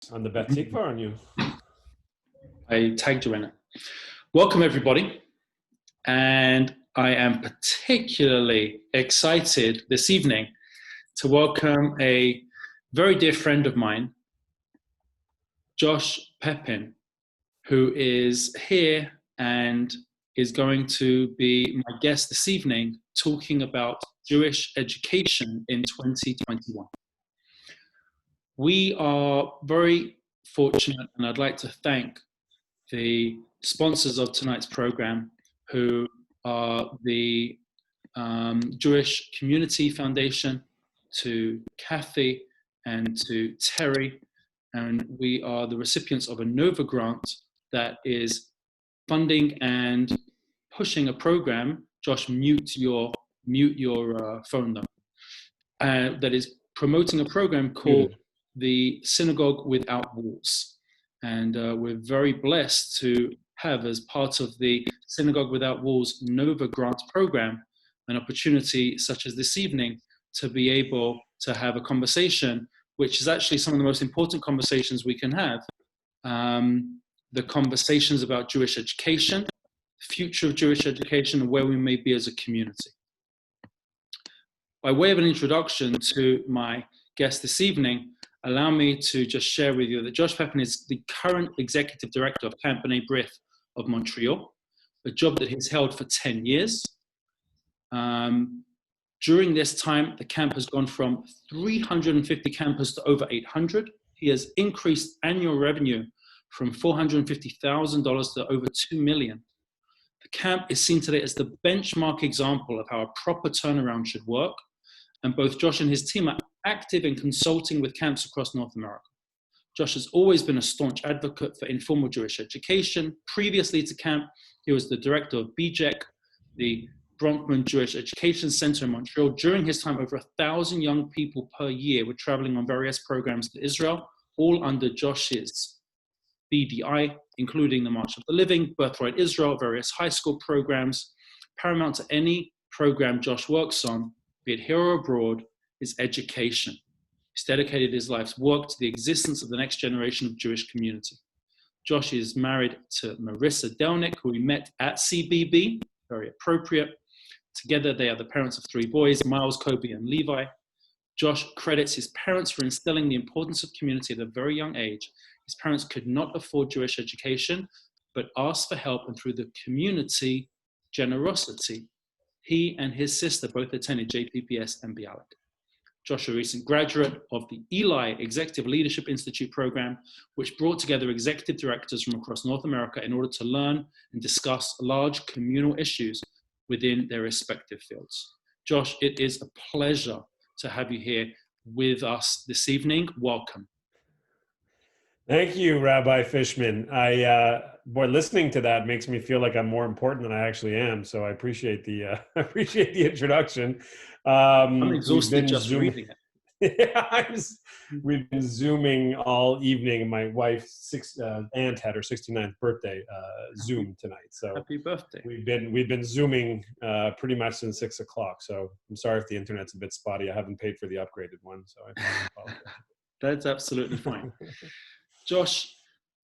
On the Bet Tikva on you. I tagged you in it. Welcome, everybody. And I am particularly excited this evening to welcome a very dear friend of mine, Josh Pepin, who is here and is going to be my guest this evening talking about Jewish education in 2021. We are very fortunate, and I'd like to thank the sponsors of tonight's program, who are the Jewish Community Foundation, to Kathy and to Terry, and we are the recipients of a NOVA grant that is funding and pushing a program. Josh, mute your phone though. That is promoting a program called the Synagogue Without Walls. And we're very blessed to have, as part of the Synagogue Without Walls NOVA grant program, an opportunity such as this evening to be able to have a conversation, which is actually some of the most important conversations we can have. The conversations about Jewish education, the future of Jewish education, and where we may be as a community. By way of an introduction to my guest this evening, allow me to just share with you that Josh Pepin is the current executive director of Camp B'nai B'rith of Montreal, a job that he's held for 10 years. During this time, the camp has gone from 350 campers to over 800. He has increased annual revenue from $450,000 to over $2 million. The camp is seen today as the benchmark example of how a proper turnaround should work, and both Josh and his team are active in consulting with camps across North America. Josh has always been a staunch advocate for informal Jewish education. Previously to camp, he was the director of BJEC, the Bronfman Jewish Education Center in Montreal. During his time, over 1,000 young people per year were traveling on various programs to Israel, all under Josh's BDI, including the March of the Living, Birthright Israel, various high school programs. Paramount to any program Josh works on, be it here or abroad, is education. He's dedicated his life's work to the existence of the next generation of Jewish community. Josh is married to Marissa Delnick, who we met at CBB, very appropriate. Together, they are the parents of 3 boys, Miles, Kobe, and Levi. Josh credits his parents for instilling the importance of community at a very young age. His parents could not afford Jewish education, but asked for help, and through the community generosity, he and his sister both attended JPPS and Bialik. Josh, a recent graduate of the Eli Executive Leadership Institute program, which brought together executive directors from across North America in order to learn and discuss large communal issues within their respective fields. Josh, it is a pleasure to have you here with us this evening. Welcome. Thank you, Rabbi Fishman. Boy, listening to that makes me feel like I'm more important than I actually am. So I appreciate the introduction. I'm exhausted just reading it. Yeah, we've been Zooming all evening. My wife's aunt had her 69th birthday Zoom tonight. So happy birthday. We've been Zooming pretty much since 6 o'clock. So I'm sorry if the internet's a bit spotty. I haven't paid for the upgraded one, so I apologize. That's absolutely fine. Josh,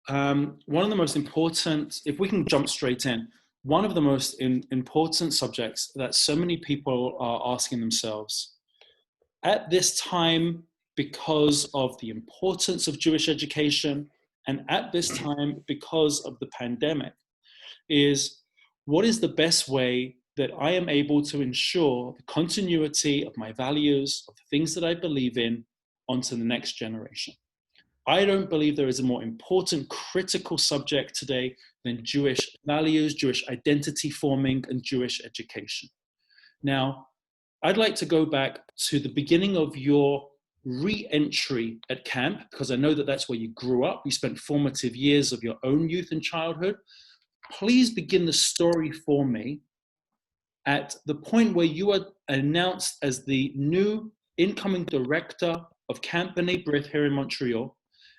one of the most important, if we can jump straight in, one of the most important subjects that so many people are asking themselves at this time, because of the importance of Jewish education, and at this time because of the pandemic, is what is the best way that I am able to ensure the continuity of my values, of the things that I believe in, onto the next generation? I don't believe there is a more important, critical subject today than Jewish values, Jewish identity forming, and Jewish education. Now, I'd like to go back to the beginning of your re-entry at camp, because I know that that's where you grew up. You spent formative years of your own youth and childhood. Please begin the story for me at the point where you are announced as the new incoming director of Camp B'nai B'rith here in Montreal,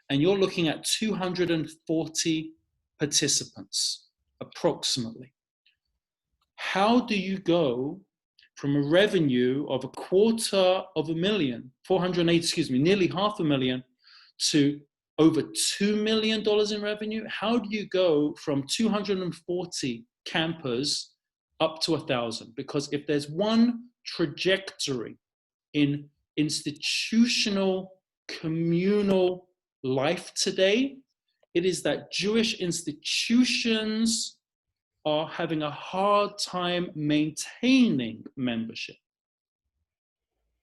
and you're looking at 240 participants, approximately. How do you go from a revenue of nearly $500,000, to over $2 million in revenue? How do you go from 240 campers up to 1,000? Because if there's one trajectory in institutional communal life today, it is that Jewish institutions are having a hard time maintaining membership.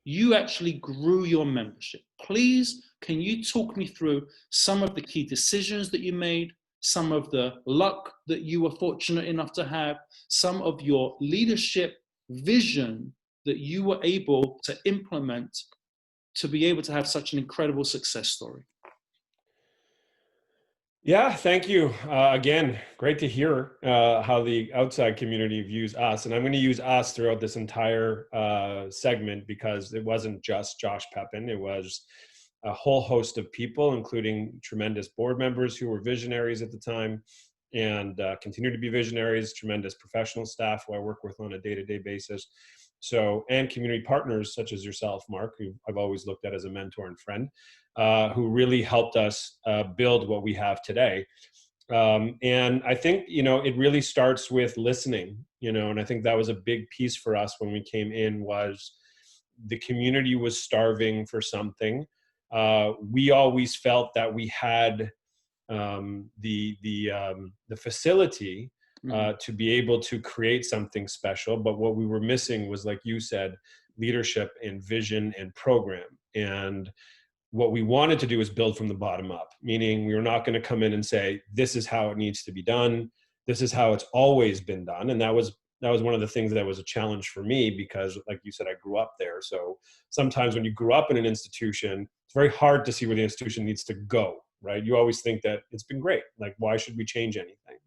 You actually grew your membership. Please, can you talk me through some of the key decisions that you made, some of the luck that you were fortunate enough to have, some of your leadership vision that you were able to implement to be able to have such an incredible success story? Yeah, thank you. Again, great to hear how the outside community views us. And I'm going to use us throughout this entire segment because it wasn't just Josh Pepin. It was a whole host of people, including tremendous board members who were visionaries at the time and continue to be visionaries, tremendous professional staff who I work with on a day-to-day basis. So, and community partners such as yourself, Mark, who I've always looked at as a mentor and friend, who really helped us build what we have today. And I think, it really starts with listening, and I think that was a big piece for us when we came in was the community was starving for something. We always felt that we had the facility to be able to create something special. But what we were missing was, like you said, leadership and vision and program. And what we wanted to do is build from the bottom up, meaning we were not going to come in and say, this is how it needs to be done. This is how it's always been done. And that was one of the things that was a challenge for me because, like you said, I grew up there. So sometimes when you grew up in an institution, it's very hard to see where the institution needs to go, right? You always think that it's been great. Like, why should we change anything,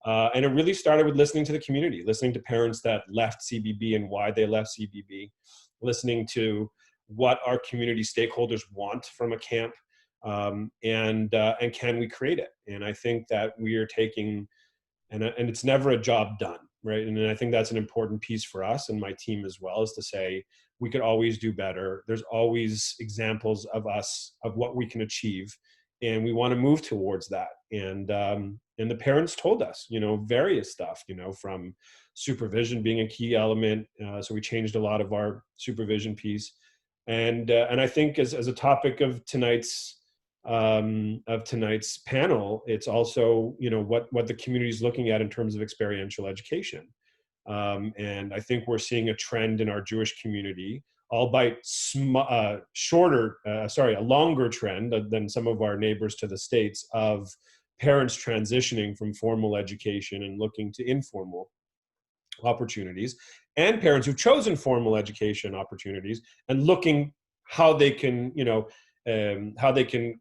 And it really started with listening to the community, listening to parents that left CBB and why they left CBB, listening to what our community stakeholders want from a camp, and can we create it? And I think that we are taking, and it's never a job done, right? And I think that's an important piece for us and my team as well, is to say we could always do better. There's always examples of us of what we can achieve, and we want to move towards that. And the parents told us, various stuff, from supervision being a key element. So we changed a lot of our supervision piece. And I think as a topic of tonight's panel, it's also what the community is looking at in terms of experiential education. And I think we're seeing a trend in our Jewish community, albeit a longer trend than some of our neighbors to the States, of parents transitioning from formal education and looking to informal opportunities, and parents who've chosen formal education opportunities and looking how they can,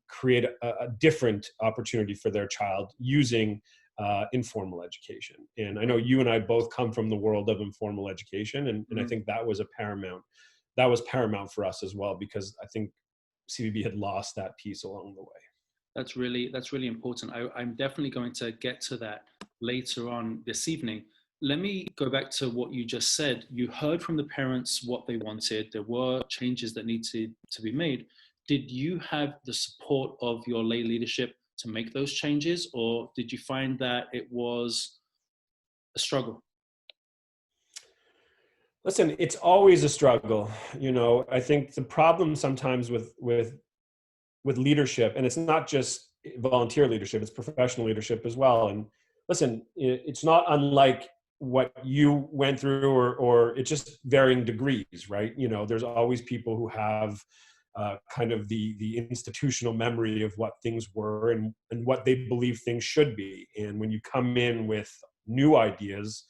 create a different opportunity for their child using informal education. And I know you and I both come from the world of informal education, and I think that was paramount for us as well, because I think CBB had lost that piece along the way. That's really important. I'm definitely going to get to that later on this evening. Let me go back to what you just said. You heard from the parents what they wanted. There were changes that needed to be made. Did you have the support of your lay leadership to make those changes, or did you find that it was a struggle? Listen, it's always a struggle. I think the problem sometimes with leadership, and it's not just volunteer leadership, it's professional leadership as well. And listen, it's not unlike what you went through, or it's just varying degrees, right? There's always people who have kind of the institutional memory of what things were and what they believe things should be. And when you come in with new ideas,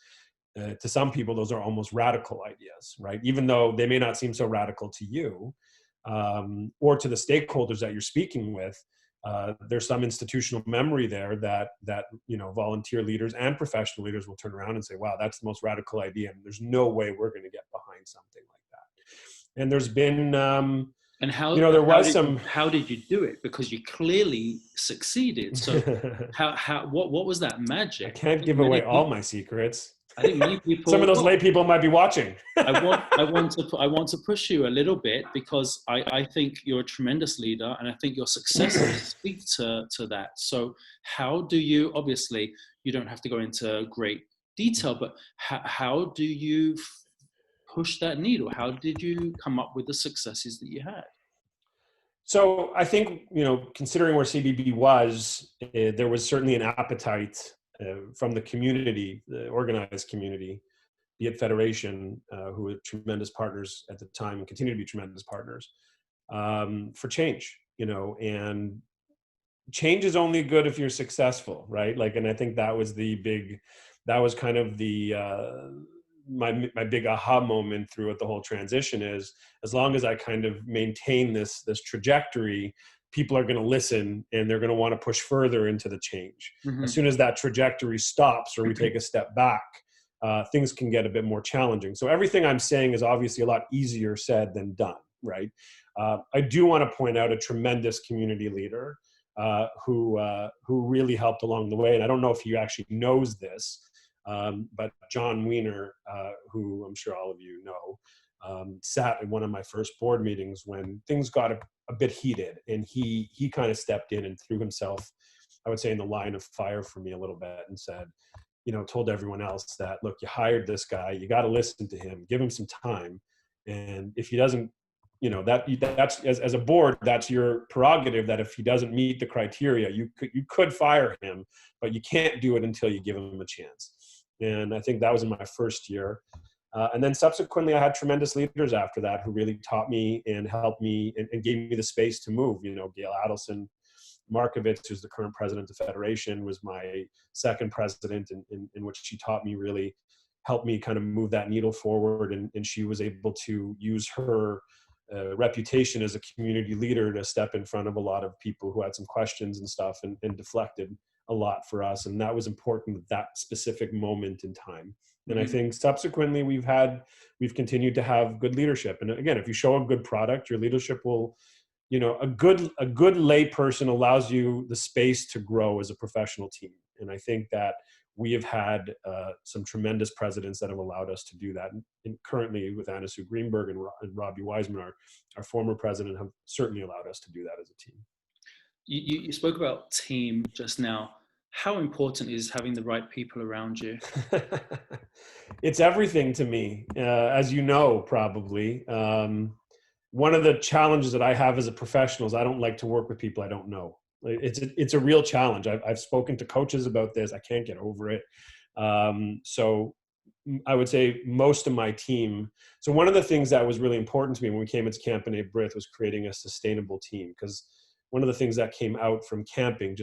to some people, those are almost radical ideas, right? Even though they may not seem so radical to you, or to the stakeholders that you're speaking with. There's some institutional memory there that volunteer leaders and professional leaders will turn around and say, wow, that's the most radical idea, and there's no way we're going to get behind something like that. And there's been and how how did you do it? Because you clearly succeeded. So what was that magic? I can't give away all my secrets. I think many Some of people, those well, lay people might be watching. I want to push you a little bit because I think you're a tremendous leader, and I think your successes speak to that. So how do you, obviously, you don't have to go into great detail, but how do you push that needle? How did you come up with the successes that you had? So I think, considering where CBB was, there was certainly an appetite from the community, the organized community, be it Federation, who were tremendous partners at the time and continue to be tremendous partners, for change, and change is only good if you're successful, right? Like, and I think that was kind of the, my big aha moment throughout the whole transition is, as long as I kind of maintain this trajectory, people are going to listen and they're going to want to push further into the change. As Mm-hmm. soon as that trajectory stops or we take a step back, things can get a bit more challenging. So everything I'm saying is obviously a lot easier said than done, right? I do want to point out a tremendous community leader who really helped along the way. And I don't know if he actually knows this, but John Wiener, who I'm sure all of you know, sat in one of my first board meetings when things got a bit heated, and he kind of stepped in and threw himself, I would say, in the line of fire for me a little bit, and said, told everyone else that, look, you hired this guy, you got to listen to him, give him some time, and if he doesn't, that's as a board, that's your prerogative, that if he doesn't meet the criteria, you could fire him, but you can't do it until you give him a chance. And I think that was in my first year. And then subsequently, I had tremendous leaders after that who really taught me and helped me and gave me the space to move. Gail Adelson Markovitz, who's the current president of the Federation, was my second president, in which she taught me, really helped me kind of move that needle forward. And she was able to use her reputation as a community leader to step in front of a lot of people who had some questions and stuff, and deflected a lot for us. And that was important at that specific moment in time. And I Mm-hmm. think subsequently we've continued to have good leadership. And again, if you show a good product, your leadership will, a good lay person allows you the space to grow as a professional team. And I think that we have had some tremendous presidents that have allowed us to do that. And currently with Anna Sue Greenberg and Robbie Wiseman, our former president, have certainly allowed us to do that as a team. You spoke about team just now. How important is having the right people around you? It's everything to me, as you know, probably. One of the challenges that I have as a professional is I don't like to work with people I don't know. It's a real challenge. I've spoken to coaches about this. I can't get over it. So I would say most of my team. So one of the things that was really important to me when we came into Camp B'nai B'rith was creating a sustainable team, because one of the things that came out from camping,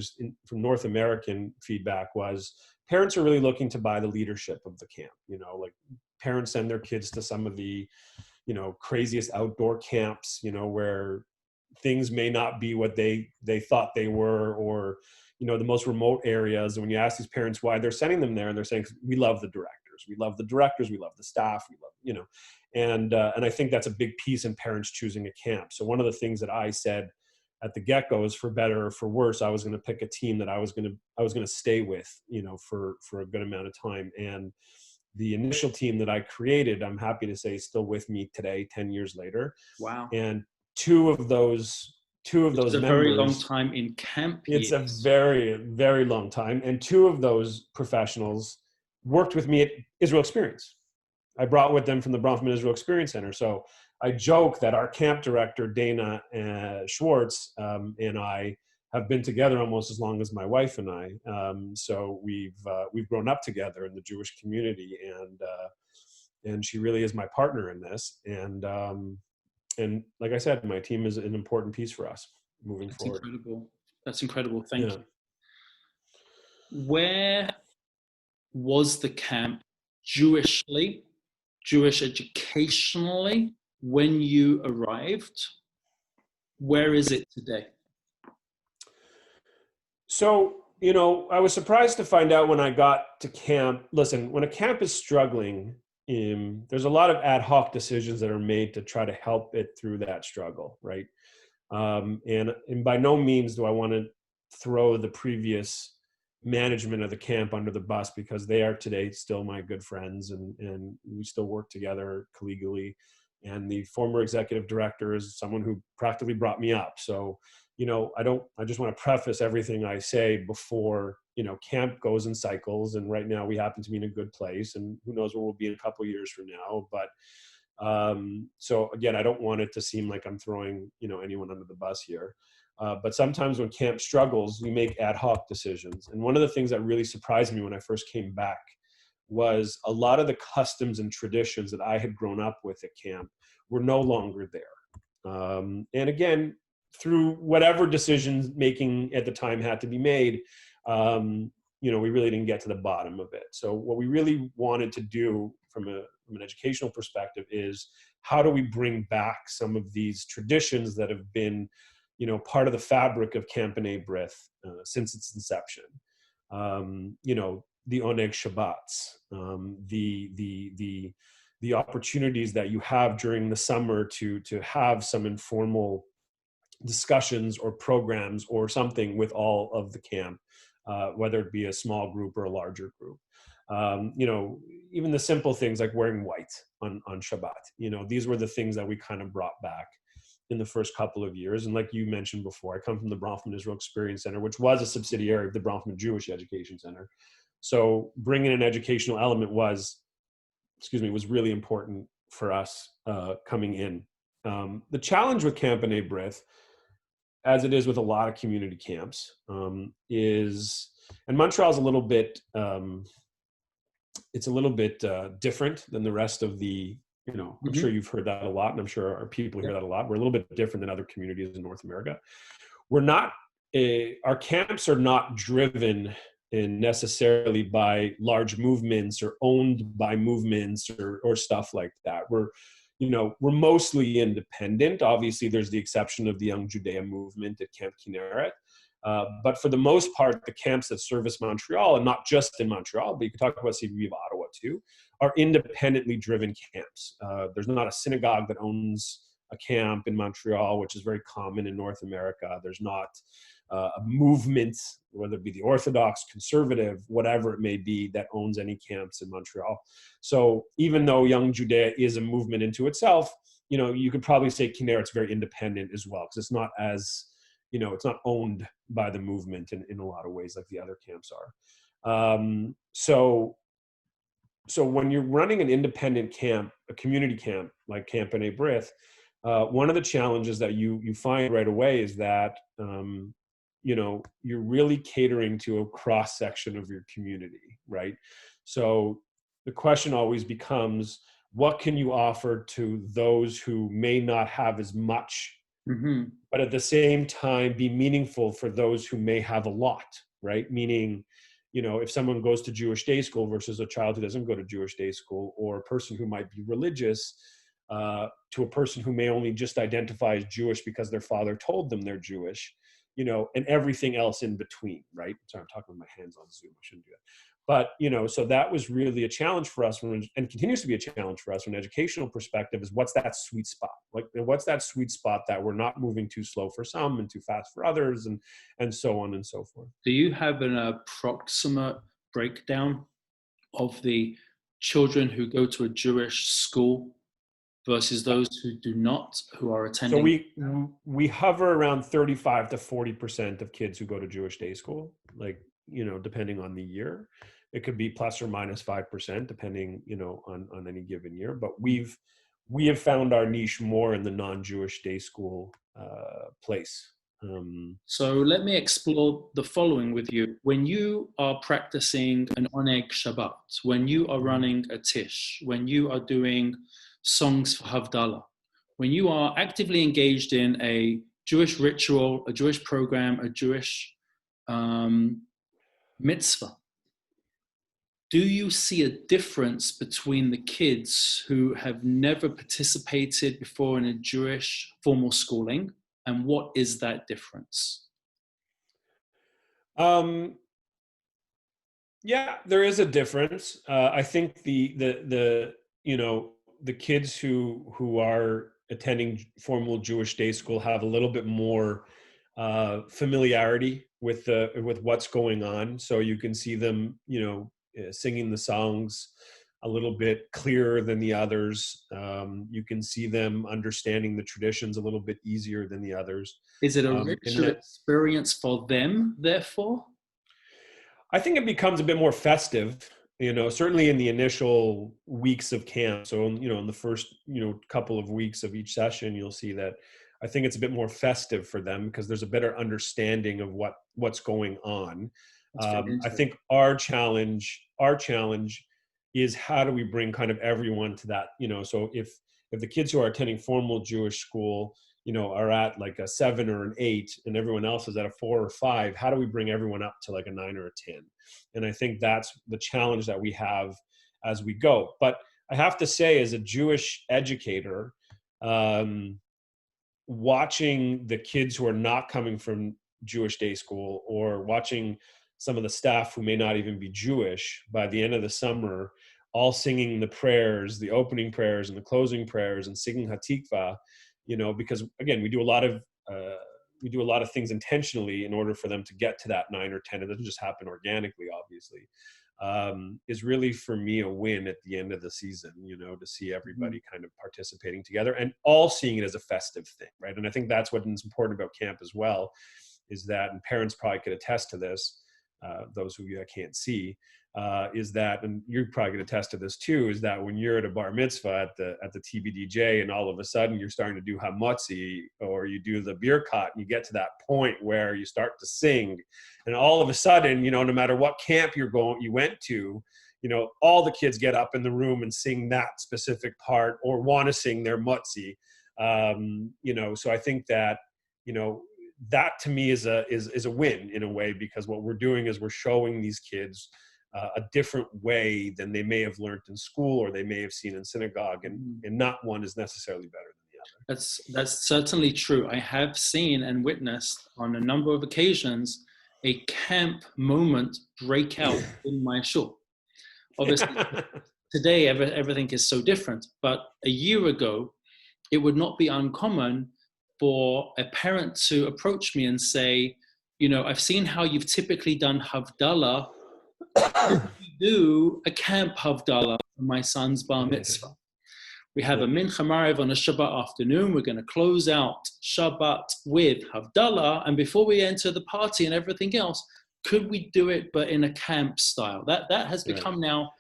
from North American feedback, was parents are really looking to buy the leadership of the camp. Like parents send their kids to some of the, craziest outdoor camps, where things may not be what they thought they were, or, the most remote areas. And when you ask these parents why they're sending them there, and they're saying, we love the directors, we love the staff, we love, and I think that's a big piece in parents choosing a camp. So one of the things that I said at the get-go is, for better or for worse, I was going to pick a team that I was going to stay with, for a good amount of time. And the initial team that I created, I'm happy to say, is still with me today, 10 years later. Wow. And two of those Which is a very long members, time in camp it's a years. very, very long time. And two of those professionals worked with me at Israel Experience. I brought with them from the Bronfman Israel Experience Center. So I joke that our camp director, Dana Schwartz, and I have been together almost as long as my wife and I. So we've grown up together in the Jewish community, and she really is my partner in this. And like I said, my team is an important piece for us moving That's forward. incredible. That's incredible. Thank Yeah. you. Where was the camp Jewishly, Jewish educationally, when you arrived? Where is it today? So, I was surprised to find out when I got to camp. Listen, when a camp is struggling, there's a lot of ad hoc decisions that are made to try to help it through that struggle, right? And by no means do I want to throw the previous, management of the camp under the bus, because they are today still my good friends, and we still work together collegially. And the former executive director is someone who practically brought me up. So, I just want to preface everything I say before, camp goes in cycles. And right now we happen to be in a good place, and who knows where we'll be in a couple of years from now. But so again, I don't want it to seem like I'm throwing, anyone under the bus here. But sometimes when camp struggles, we make ad hoc decisions. And one of the things that really surprised me when I first came back was a lot of the customs and traditions that I had grown up with at camp were no longer there. And again, through whatever decisions making at the time had to be made, we really didn't get to the bottom of it. So what we really wanted to do from an educational perspective is, how do we bring back some of these traditions that have been, part of the fabric of Camp B'nai B'rith since its inception. The Oneg Shabbats, the opportunities that you have during the summer to have some informal discussions or programs or something with all of the camp, whether it be a small group or a larger group. Even the simple things like wearing white on Shabbat. These were the things that we kind of brought back in the first couple of years. And like you mentioned before, I come from the Bronfman Israel Experience Center, which was a subsidiary of the Bronfman Jewish Education Center. So bringing an educational element was really important for us coming in. The challenge with Camp B'nai B'rith, as it is with a lot of community camps, is, and Montreal's a little bit, it's a little bit different than the rest of the, I'm sure you've heard that a lot, and I'm sure our people hear that a lot. We're a little bit different than other communities in North America. Our camps are not driven necessarily by large movements or owned by movements or stuff like that. We're mostly independent. Obviously, there's the exception of the Young Judea movement at Camp Kinneret. But for the most part, the camps that service Montreal, and not just in Montreal, but you can talk about CBB of Ottawa too, are independently driven camps. There's not a synagogue that owns a camp in Montreal, which is very common in North America. There's not a movement, whether it be the Orthodox, conservative, whatever it may be, that owns any camps in Montreal. So even though Young Judea is a movement into itself, you could probably say Kinneret's very independent as well, because it's not as, it's not owned by the movement in a lot of ways like the other camps are. So when you're running an independent camp, a community camp like Camp B'nai B'rith, one of the challenges that you find right away is that you're really catering to a cross section of your community, right? So the question always becomes, what can you offer to those who may not have as much, but at the same time be meaningful for those who may have a lot, right? Meaning, if someone goes to Jewish day school versus a child who doesn't go to Jewish day school, or a person who might be religious to a person who may only just identify as Jewish because their father told them they're Jewish, and everything else in between, right? Sorry, I'm talking with my hands on Zoom. I shouldn't do that. But, so that was really a challenge for us, and continues to be a challenge for us from an educational perspective, is what's that sweet spot? Like, what's that sweet spot that we're not moving too slow for some and too fast for others, and so on and so forth. Do you have an approximate breakdown of the children who go to a Jewish school versus those who do not, who are attending? So we hover around 35 to 40% of kids who go to Jewish day school, like, depending on the year. It could be plus or minus 5%, depending, on any given year. But we have found our niche more in the non-Jewish day school place. So let me explore the following with you. When you are practicing an Oneg Shabbat, when you are running a Tish, when you are doing songs for Havdalah, when you are actively engaged in a Jewish ritual, a Jewish program, a Jewish mitzvah, do you see a difference between the kids who have never participated before in a Jewish formal schooling, and what is that difference? Yeah, there is a difference. I think the kids who are attending formal Jewish day school have a little bit more familiarity with what's going on, so you can see them, singing the songs a little bit clearer than the others. You can see them understanding the traditions a little bit easier than the others. Is it a And richer experience for them, therefore? I think it becomes a bit more festive, certainly in the initial weeks of camp. So, in the first, couple of weeks of each session, you'll see that I think it's a bit more festive for them because there's a better understanding of what's going on. I think our challenge is how do we bring kind of everyone to that, so if the kids who are attending formal Jewish school, are at like a 7 or an 8 and everyone else is at a 4 or 5, how do we bring everyone up to like a 9 or a 10? And I think that's the challenge that we have as we go. But I have to say, as a Jewish educator, watching the kids who are not coming from Jewish day school, or watching some of the staff who may not even be Jewish, by the end of the summer, all singing the prayers, the opening prayers and the closing prayers, and singing Hatikva, because again, we do a lot of things intentionally in order for them to get to that 9 or 10. It doesn't just happen organically, obviously. Is really, for me, a win at the end of the season, to see everybody kind of participating together and all seeing it as a festive thing, right? And I think that's what is important about camp as well, is that, and parents probably could attest to this, those of you I can't see, is that, and you probably could attest to this too, is that when you're at a bar mitzvah at the TBDJ and all of a sudden you're starting to do hamotzi, or you do the birkat, and you get to that point where you start to sing, and all of a sudden, no matter what camp you went to, all the kids get up in the room and sing that specific part or want to sing their motzi. So I think that, that to me is a win in a way, because what we're doing is we're showing these kids a different way than they may have learned in school or they may have seen in synagogue, and not one is necessarily better than the other. That's certainly true. I have seen and witnessed on a number of occasions a camp moment break out in my shul. Obviously, today everything is so different, but a year ago, it would not be uncommon for a parent to approach me and say, I've seen how you've typically done Havdalah. Do a camp Havdalah for my son's bar mitzvah. We have a Mincha Maariv on a Shabbat afternoon. We're going to close out Shabbat with Havdalah. And before we enter the party and everything else, could we do it, but in a camp style? That has become now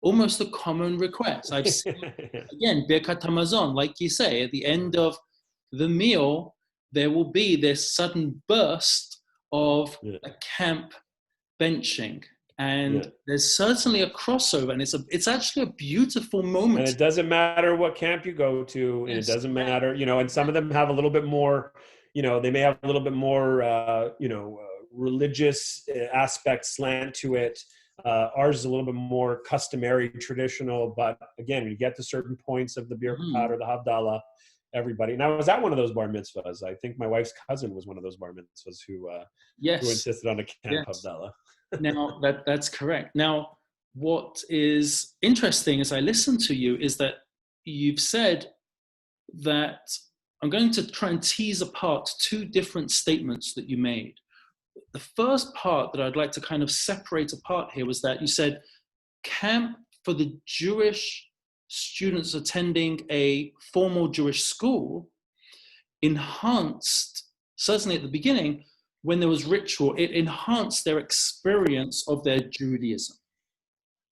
almost a common request. I've seen, again, Birkat Hamazon, like you say, at the end of the meal, there will be this sudden burst of a camp benching. And there's certainly a crossover, and it's actually a beautiful moment. And it doesn't matter what camp you go to, and it doesn't matter, and some of them have a little bit more, they may have a little bit more, religious aspect slant to it. Ours is a little bit more customary, traditional, but again, when you get to certain points of the birkat or the Havdalah, everybody. And I was at one of those bar mitzvahs. I think my wife's cousin was one of those bar mitzvahs who insisted on a camp Havdalah. Now, that's correct. Now, what is interesting as I listen to you is that you've said that I'm going to try and tease apart two different statements that you made. The first part that I'd like to kind of separate apart here was that you said camp for the Jewish students attending a formal Jewish school enhanced, certainly at the beginning, when there was ritual, it enhanced their experience of their Judaism.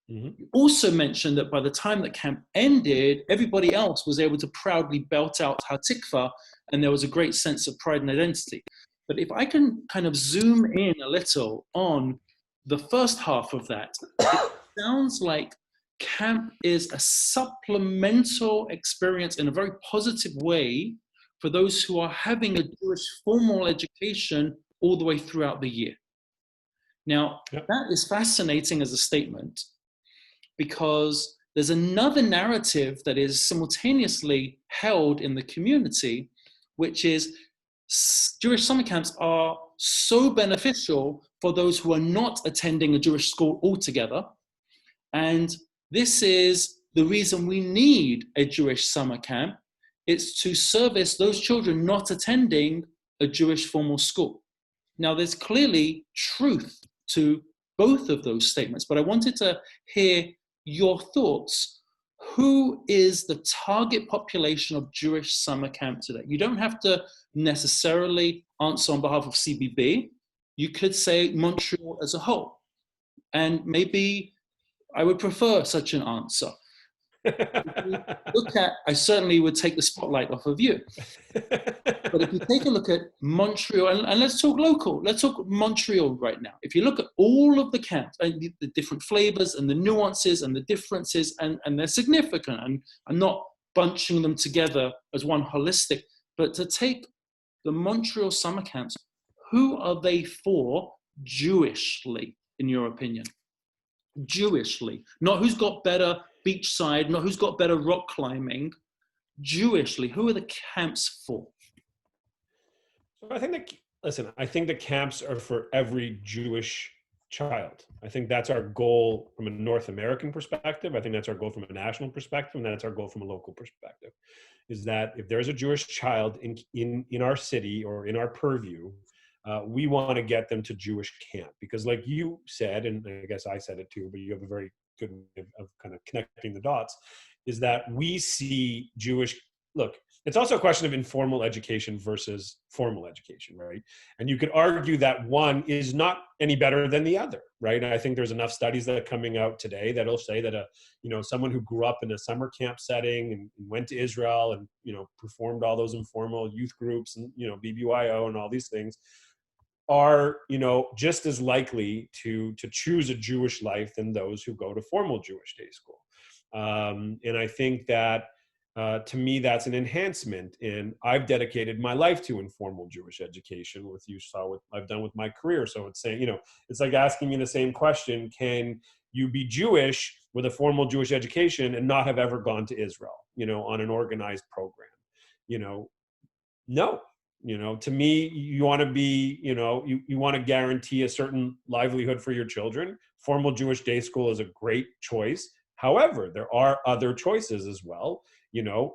You also mentioned that by the time that camp ended, everybody else was able to proudly belt out Hatikva, and there was a great sense of pride and identity. But if I can kind of zoom in a little on the first half of that, it sounds like camp is a supplemental experience in a very positive way for those who are having a Jewish formal education all the way throughout the year. Now, that is fascinating as a statement, because there's another narrative that is simultaneously held in the community, which is Jewish summer camps are so beneficial for those who are not attending a Jewish school altogether. And this is the reason we need a Jewish summer camp. It's to service those children not attending a Jewish formal school. Now, there's clearly truth to both of those statements, but I wanted to hear your thoughts. Who is the target population of Jewish summer camp today? You don't have to necessarily answer on behalf of CBB. You could say Montreal as a whole. And maybe I would prefer such an answer. I certainly would take the spotlight off of you. But if you take a look at Montreal, and let's talk local, let's talk Montreal right now. If you look at all of the camps and the different flavors and the nuances and the differences, and they're significant, and I'm not bunching them together as one holistic, but to take the Montreal summer camps, who are they for Jewishly, in your opinion? Jewishly, not who's got better beachside, not who's got better rock climbing. Jewishly, who are the camps for? So I think I think the camps are for every Jewish child. I think that's our goal from a North American perspective. I think that's our goal from a national perspective, and that's our goal from a local perspective. Is that if there's a Jewish child in our city or in our purview, we want to get them to Jewish camp, because like you said, and I guess I said it too, but you have a very good way of kind of connecting the dots, is that we see look, it's also a question of informal education versus formal education, right? And you could argue that one is not any better than the other, right? And I think there's enough studies that are coming out today that'll say that someone who grew up in a summer camp setting and went to Israel and performed all those informal youth groups and BBYO and all these things are just as likely to choose a Jewish life than those who go to formal Jewish day school. And I think that to me, that's an enhancement. And I've dedicated my life to informal Jewish education, with you saw what I've done with my career. So it's saying, it's like asking me the same question: can you be Jewish with a formal Jewish education and not have ever gone to Israel, on an organized program? No. To me, you want to be, you want to guarantee a certain livelihood for your children. Formal Jewish day school is a great choice. However, there are other choices as well.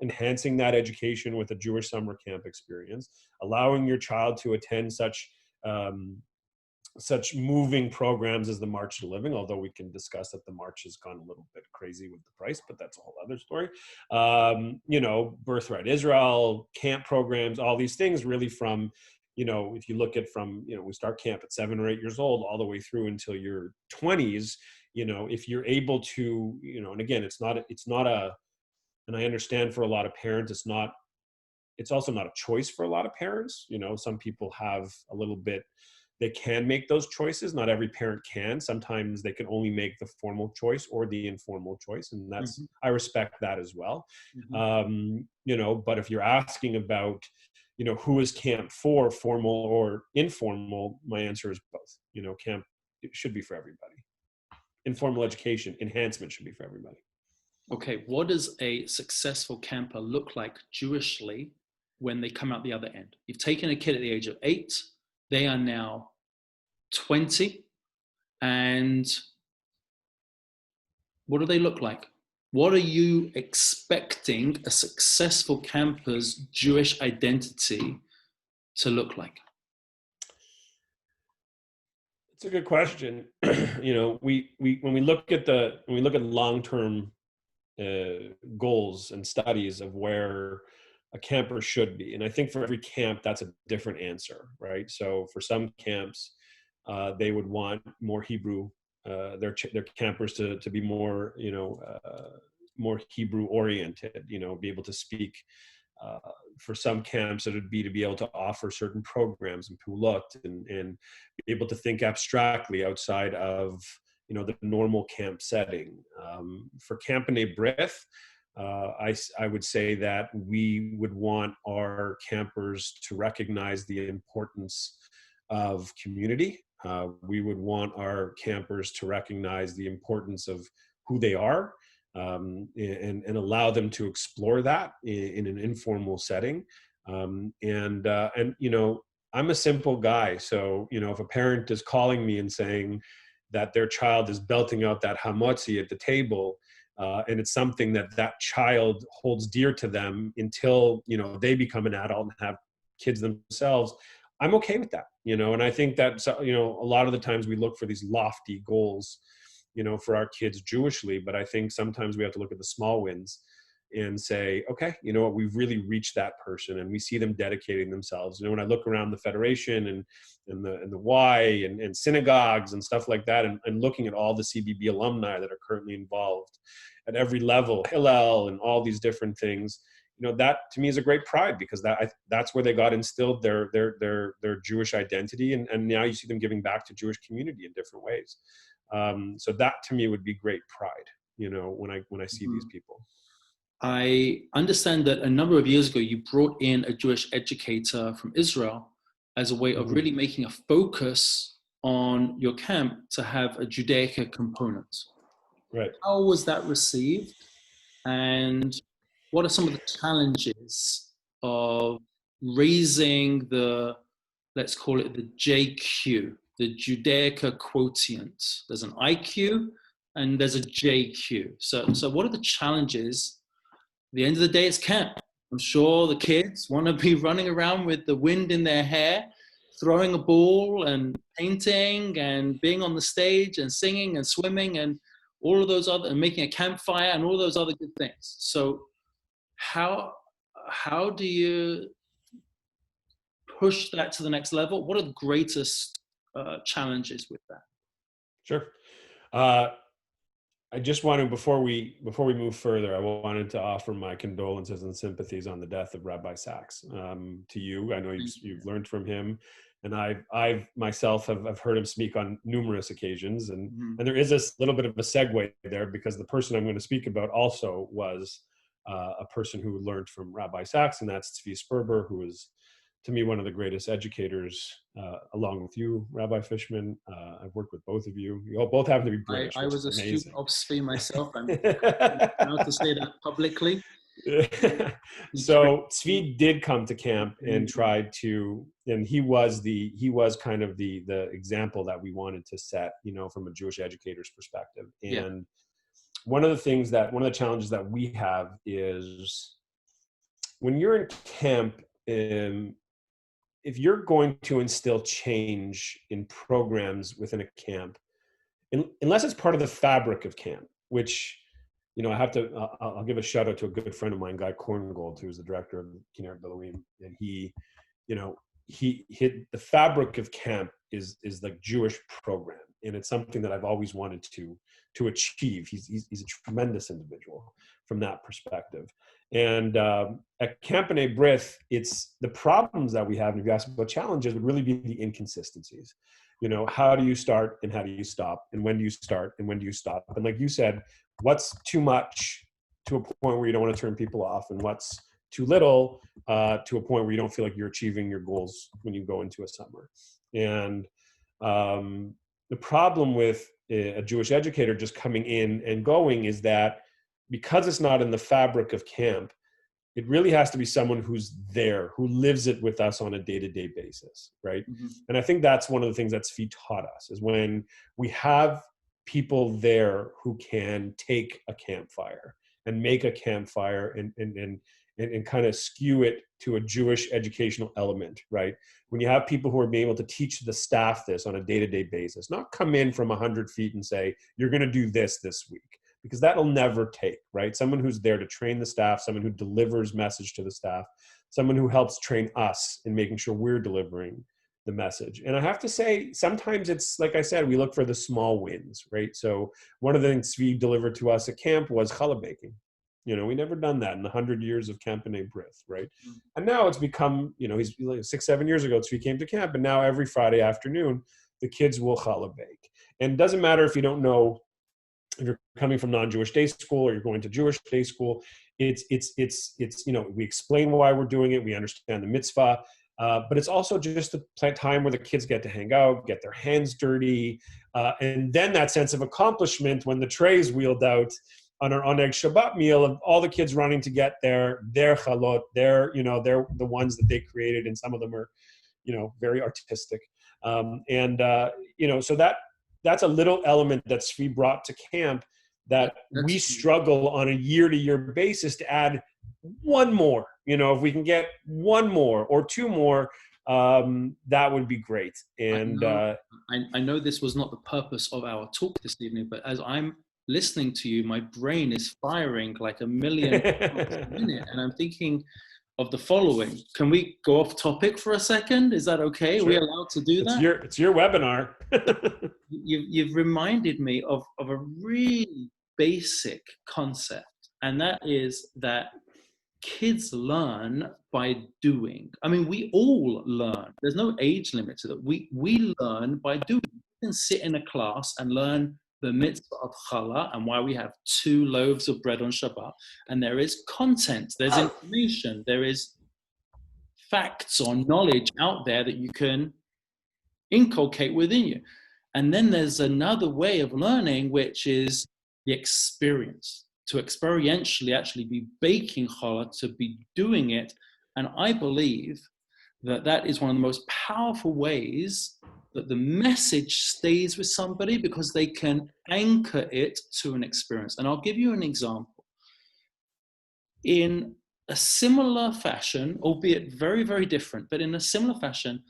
Enhancing that education with a Jewish summer camp experience, allowing your child to attend such moving programs as the March to Living, although we can discuss that the March has gone a little bit crazy with the price, but that's a whole other story. Birthright Israel, camp programs, all these things really from, if you look at from, we start camp at 7 or 8 years old all the way through until your 20s, if you're able to, and again, it's not a, and I understand for a lot of parents, it's also not a choice for a lot of parents. Some people have a little bit, they can make those choices. Not every parent can. Sometimes they can only make the formal choice or the informal choice. And that's, I respect that as well. But if you're asking about, who is camp for, formal or informal, my answer is both. Camp, it should be for everybody. Informal education enhancement should be for everybody. Okay, what does a successful camper look like Jewishly when they come out the other end? You've taken a kid at the age of 8, they are now 20, and what do they look like? What are you expecting a successful camper's Jewish identity to look like? It's a good question. When we look at long-term goals and studies of where a camper should be, and I think for every camp that's a different answer, right? So for some camps, they would want more Hebrew, their campers to be more more Hebrew oriented, be able to speak. For some camps, it would be to be able to offer certain programs and pulot and be able to think abstractly outside of the normal camp setting. For Camp B'nai B'rith, I would say that we would want our campers to recognize the importance of community. We would want our campers to recognize the importance of who they are, and allow them to explore that in an informal setting. And I'm a simple guy. So, if a parent is calling me and saying that their child is belting out that hamotzi at the table, and it's something that child holds dear to them until, they become an adult and have kids themselves, I'm okay with that, and I think that, a lot of the times we look for these lofty goals, for our kids Jewishly, but I think sometimes we have to look at the small wins and say, okay, you know what, we've really reached that person, and we see them dedicating themselves. When I look around the Federation and the Y and synagogues and stuff like that, and looking at all the CBB alumni that are currently involved at every level, Hillel and all these different things, that to me is a great pride, because that's where they got instilled their Jewish identity, and now you see them giving back to Jewish community in different ways. So that to me would be great pride, when I see these people. I understand that a number of years ago, you brought in a Jewish educator from Israel as a way of really making a focus on your camp to have a Judaica component. Right. How was that received? And what are some of the challenges of raising the, let's call it the JQ, the Judaica quotient? There's an IQ and there's a JQ. So what are the challenges? At the end of the day, it's camp. I'm sure the kids want to be running around with the wind in their hair, throwing a ball and painting and being on the stage and singing and swimming and all of those other, and making a campfire and all those other good things. So how do you push that to the next level? What are the greatest challenges with that? Sure. I just wanted, before we move further, I wanted to offer my condolences and sympathies on the death of Rabbi Sachs to you. I know you've learned from him, and I've myself have heard him speak on numerous occasions, and there is a little bit of a segue there, because the person I'm going to speak about also was a person who learned from Rabbi Sachs, and that's Tzvi Sperber, who is, to me, one of the greatest educators, along with you, Rabbi Fishman. I've worked with both of you. You all both happen to be British. I was a student of Tzvi myself. I'm proud to say that publicly. So Tzvi did come to camp and tried to, and he was kind of the example that we wanted to set, from a Jewish educator's perspective. And one of the challenges that we have is when you're in camp, if you're going to instill change in programs within a camp, unless it's part of the fabric of camp, which, I'll give a shout out to a good friend of mine, Guy Korngold, who's the director of Kinneret Beluim, and he hit the fabric of camp is like Jewish program, and it's something that I've always wanted to achieve. He's a tremendous individual from that perspective. And at Camp B'nai B'rith, it's the problems that we have, and if you ask about challenges, would really be the inconsistencies. How do you start and how do you stop? And when do you start and when do you stop? And like you said, what's too much to a point where you don't want to turn people off, and what's too little to a point where you don't feel like you're achieving your goals when you go into a summer. And the problem with a Jewish educator just coming in and going is that, because it's not in the fabric of camp, it really has to be someone who's there, who lives it with us on a day-to-day basis, right? And I think that's one of the things that Tzvi taught us, is when we have people there who can take a campfire and make a campfire and kind of skew it to a Jewish educational element, right? When you have people who are being able to teach the staff this on a day-to-day basis, not come in from 100 feet and say, you're going to do this week, because that'll never take, right? Someone who's there to train the staff, someone who delivers message to the staff, someone who helps train us in making sure we're delivering the message. And I have to say, sometimes it's, like I said, we look for the small wins, right? So one of the things Tzvi delivered to us at camp was challah baking. We never done that in the 100 years of Camp B'nai B'rith, right? And now it's become, he's like 6-7 years ago, Tzvi came to camp, and now every Friday afternoon, the kids will challah bake. And it doesn't matter if you don't know, if you're coming from non-Jewish day school or you're going to Jewish day school, it's we explain why we're doing it. We understand the mitzvah, but it's also just a time where the kids get to hang out, get their hands dirty, and then that sense of accomplishment when the tray is wheeled out on our Oneg Shabbat meal of all the kids running to get their chalot, they're the ones that they created, and some of them are, very artistic, so that's a little element that Tzvi brought to camp that we struggle on a year-to-year basis to add one more, if we can get one more or two more, that would be great. I And know, I know this was not the purpose of our talk this evening, but as I'm listening to you, my brain is firing like a million times a minute, and I'm thinking of the following. Can we go off topic for a second? Is that okay? Are we sure, allowed to do it's that? your webinar. You've reminded me of a really basic concept, and that is that kids learn by doing. I mean, we all learn. There's no age limit to that. We learn by doing. You can sit in a class and learn the mitzvah of challah and why we have 2 loaves of bread on Shabbat. And there is content, there's information, there is facts or knowledge out there that you can inculcate within you. And then there's another way of learning, which is the experience, to experientially actually be baking challah, to be doing it. And I believe that that is one of the most powerful ways that the message stays with somebody, because they can anchor it to an experience. And I'll give you an example. In a similar fashion, albeit very, very different, but in a similar fashion,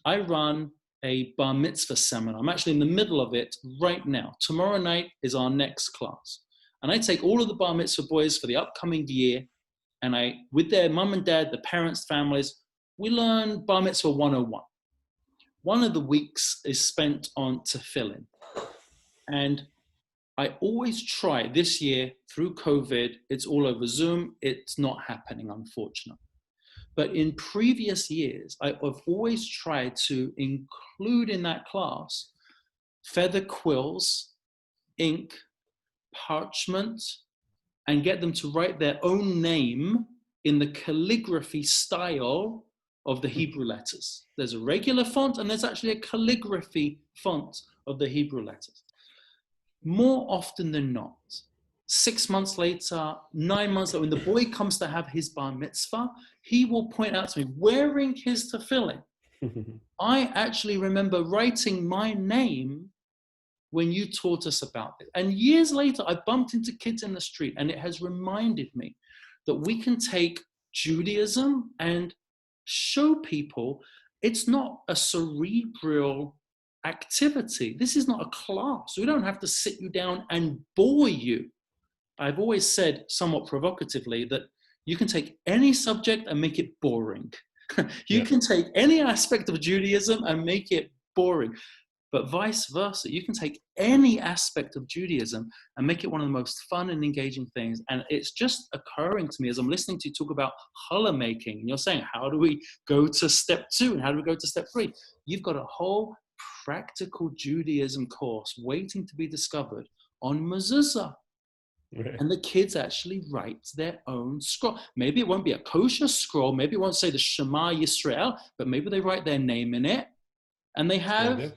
I run a bar mitzvah seminar. I'm actually in the middle of it right now. Tomorrow night is our next class. And I take all of the bar mitzvah boys for the upcoming year, and with their mum and dad, the parents, families, we learn bar mitzvah 101. One of the weeks is spent on tefillin. And I always try this year through COVID, it's all over Zoom. It's not happening, unfortunately. But in previous years, I've always tried to include in that class feather quills, ink, parchment, and get them to write their own name in the calligraphy style of the Hebrew letters. There's a regular font and there's actually a calligraphy font of the Hebrew letters. More often than not, 6 months later, 9 months later, when the boy comes to have his bar mitzvah, he will point out to me, wearing his tefillin, I actually remember writing my name when you taught us about it. And years later, I bumped into kids in the street, and it has reminded me that we can take Judaism and show people it's not a cerebral activity. This is not a class. We don't have to sit you down and bore you. I've always said, somewhat provocatively, that you can take any subject and make it boring. You can take any aspect of Judaism and make it boring. But vice versa, you can take any aspect of Judaism and make it one of the most fun and engaging things. And it's just occurring to me as I'm listening to you talk about challah making, and you're saying, how do we go to step 2 and how do we go to step 3? You've got a whole practical Judaism course waiting to be discovered on mezuzah. Right. And the kids actually write their own scroll. Maybe it won't be a kosher scroll. Maybe it won't say the Shema Yisrael, but maybe they write their name in it. And they have,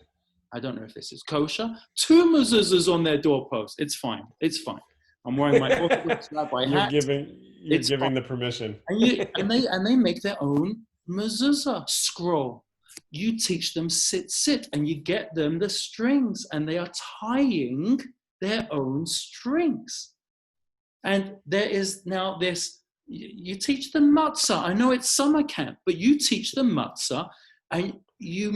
I don't know if this is kosher, 2 mezuzahs on their doorpost. It's fine. It's fine. I'm wearing my Orthodox rabbi hat. You're giving the permission. And they make their own mezuzah scroll. You teach them sit, and you get them the strings, and they are tying their own strings. And there is now this, you teach them matzah. I know it's summer camp, but you teach them matzah, and you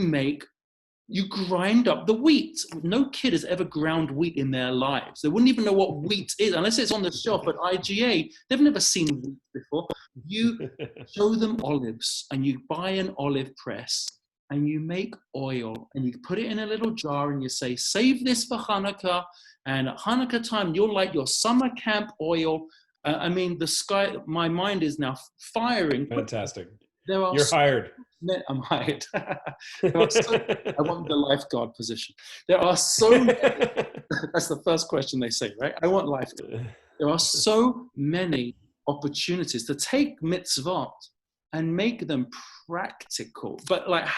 grind up the wheat. No kid has ever ground wheat in their lives. They wouldn't even know what wheat is, unless it's on the shelf at IGA. They've never seen wheat before. You show them olives, and you buy an olive press, and you make oil, and you put it in a little jar, and you say, save this for Hanukkah, and at Hanukkah time, you'll light your summer camp oil. I mean, the sky, my mind is now firing. Fantastic. You're hired. I'm hired. I want the lifeguard position. There are so many, that's the first question they say, right? I want lifeguard. There are so many opportunities to take mitzvot and make them practical, but like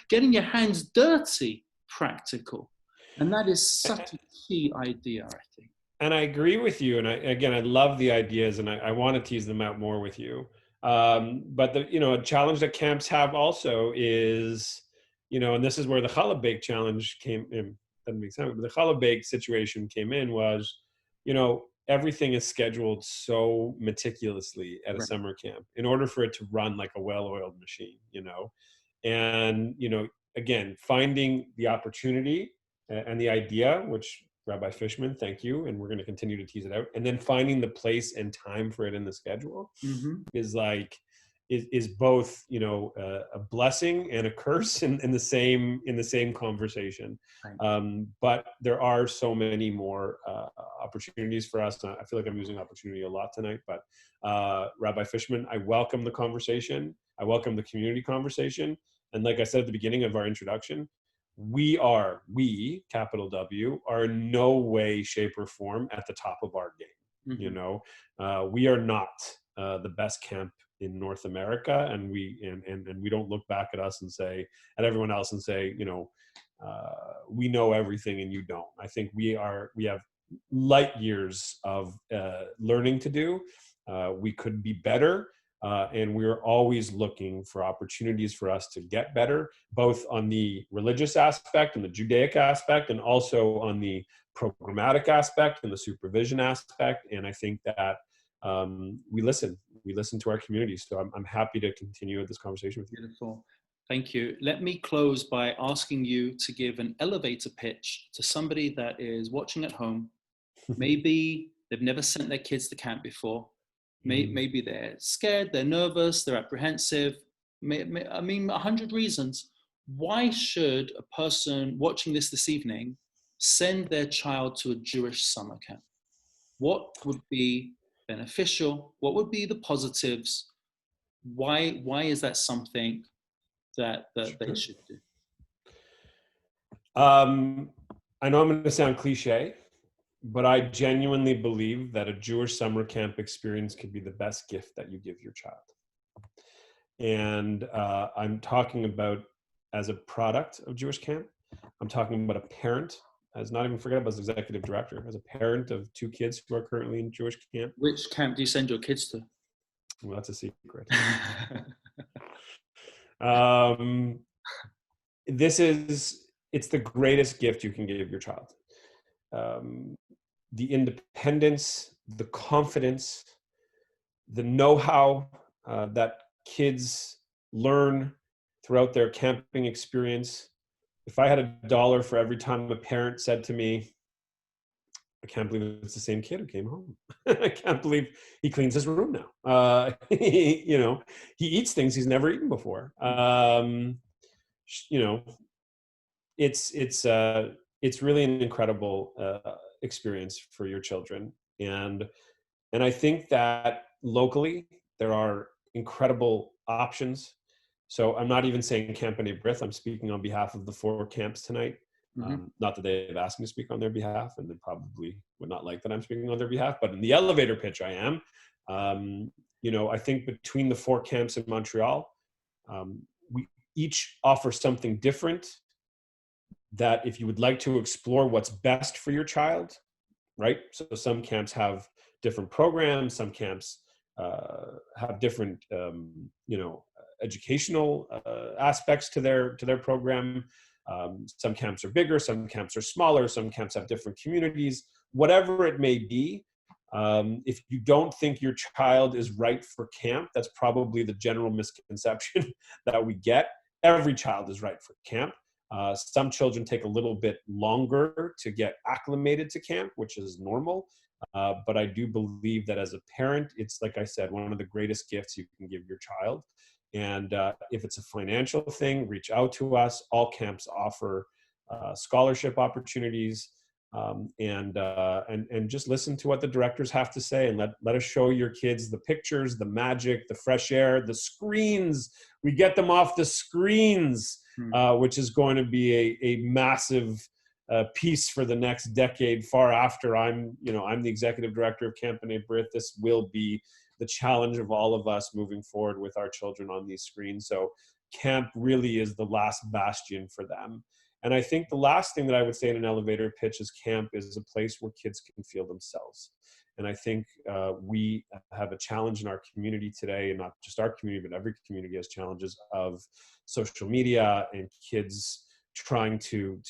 getting your hands dirty, practical. And that is such a key idea, I think. And I agree with you. And I love the ideas, and I want to tease them out more with you. But a challenge that camps have also is, and this is where the challah bake challenge came in. Doesn't make sense, but the challah bake situation came in was, everything is scheduled so meticulously at a Right. summer camp in order for it to run like a well-oiled machine, and again, finding the opportunity and the idea, which Rabbi Fishman, thank you, and we're going to continue to tease it out, and then finding the place and time for it in the schedule Mm-hmm. is like is both a blessing and a curse in the same conversation. Right. But there are so many more opportunities for us. I feel like I'm using opportunity a lot tonight, but Rabbi Fishman, I welcome the conversation. I welcome the community conversation. And like I said at the beginning of our introduction, we, capital W, are in no way, shape, or form at the top of our game. Mm-hmm. We are not the best camp in North America, and we don't look back at us and say, at everyone else and say, we know everything and you don't. I think we have light years of learning to do. We could be better. And we're always looking for opportunities for us to get better, both on the religious aspect and the Judaic aspect, and also on the programmatic aspect and the supervision aspect. And I think that we listen to our community. So I'm happy to continue this conversation with you. Beautiful. Thank you. Let me close by asking you to give an elevator pitch to somebody that is watching at home. Maybe they've never sent their kids to camp before. Maybe they're scared, they're nervous, they're apprehensive. I mean, 100 reasons. Why should a person watching this evening send their child to a Jewish summer camp? What would be beneficial? What would be the positives? Why is that something that they should do? I know I'm going to sound cliche, but I genuinely believe that a Jewish summer camp experience could be the best gift that you give your child. And I'm talking about as a product of Jewish camp. I'm talking about a parent, as not even forget about as executive director, as a parent of 2 kids who are currently in Jewish camp. Which camp do you send your kids to? Well, that's a secret. It's the greatest gift you can give your child. The independence, the confidence, the know-how that kids learn throughout their camping experience. If I had $1 for every time a parent said to me, I can't believe it's the same kid who came home. I can't believe he cleans his room now. He eats things he's never eaten before. It's really an incredible experience for your children. And I think that locally there are incredible options. So I'm not even saying Camp B'nai B'rith. I'm speaking on behalf of the 4 camps tonight. Mm-hmm. Not that they've asked me to speak on their behalf, and they probably would not like that I'm speaking on their behalf, but in the elevator pitch I am. I think between the 4 camps in Montreal, we each offer something different, that if you would like to explore what's best for your child, right? So some camps have different programs, some camps have different, educational aspects to their program. Some camps are bigger, some camps are smaller, some camps have different communities. Whatever it may be, if you don't think your child is right for camp, that's probably the general misconception that we get. Every child is right for camp. Some children take a little bit longer to get acclimated to camp, which is normal. But I do believe that as a parent, it's, like I said, one of the greatest gifts you can give your child. And if it's a financial thing, reach out to us. All camps offer scholarship opportunities. And just listen to what the directors have to say, and let us show your kids the pictures, the magic, the fresh air, the screens. We get them off the screens, which is going to be a massive piece for the next decade. Far after I'm the executive director of Camp B'nai B'rith, this will be the challenge of all of us moving forward with our children on these screens. So camp really is the last bastion for them. And I think the last thing that I would say in an elevator pitch is camp is a place where kids can feel themselves. And I think we have a challenge in our community today, and not just our community, but every community has challenges of social media and kids trying to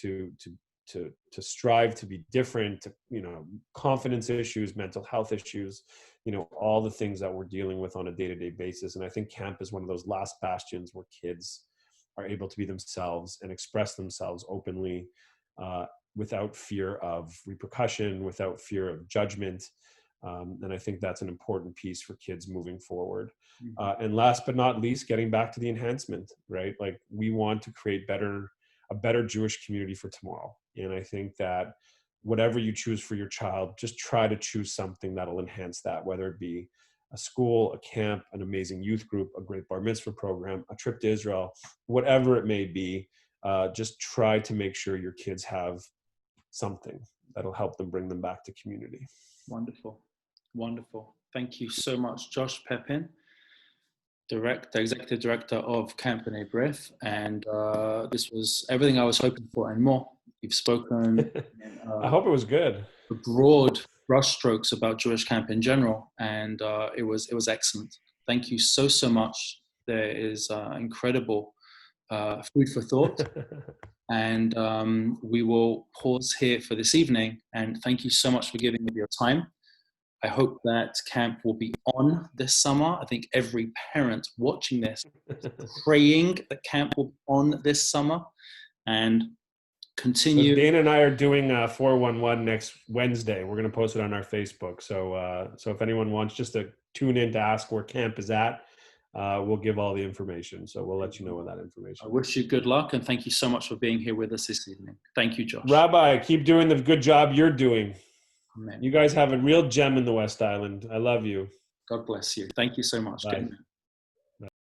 to strive to be different, to, you know, confidence issues, mental health issues, you know, all the things that we're dealing with on a day-to-day basis. And I think camp is one of those last bastions where kids are able to be themselves and express themselves openly, without fear of repercussion, without fear of judgment. And I think that's an important piece for kids moving forward. And last but not least, getting back to the enhancement, right? Like, we want to create a better Jewish community for tomorrow. And I think that whatever you choose for your child, just try to choose something that'll enhance that, whether it be a school, a camp, an amazing youth group, a great bar mitzvah program, a trip to Israel, whatever it may be. Just try to make sure your kids have something that'll help them bring them back to community. Wonderful. Wonderful. Thank you so much, Josh Pepin, Executive Director of Camp B'nai B'rith. And this was everything I was hoping for and more. You've spoken in, I hope it was good. Broad brushstrokes about Jewish camp in general, and it was excellent. Thank you so much. There is incredible food for thought. And we will pause here for this evening. And thank you so much for giving me your time. I hope that camp will be on this summer. I think every parent watching this is praying that camp will be on this summer and continue. So Dana and I are doing 411 next Wednesday. We're going to post it on our Facebook. So if anyone wants just to tune in to ask where camp is at, we'll give all the information. So we'll let you know that information. I wish you good luck, and thank you so much for being here with us this evening. Thank you, Josh. Rabbi, keep doing the good job you're doing. Amen. You guys have a real gem in the West Island. I love you. God bless you. Thank you so much. Bye. Good night.